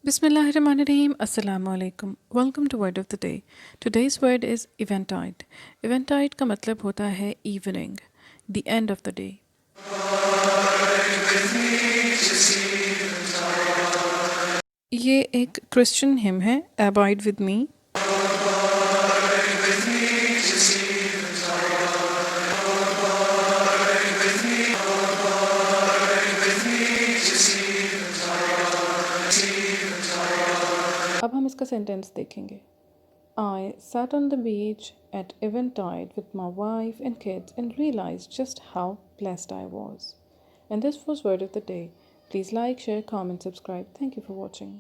Bismillahirrahmanirrahim. Assalamu alaikum. Welcome to Word of the Day. Today's word is Eventide. Eventide का मतलब होता है evening, the end of the day. ये एक Christian him है, Abide with me. अब हम इसका सेंटेंस देखेंगे. I sat on the beach at Eventide with my wife and kids and realized just how blessed I was. And this was Word of the Day. Please like, share, comment, subscribe. Thank you for watching.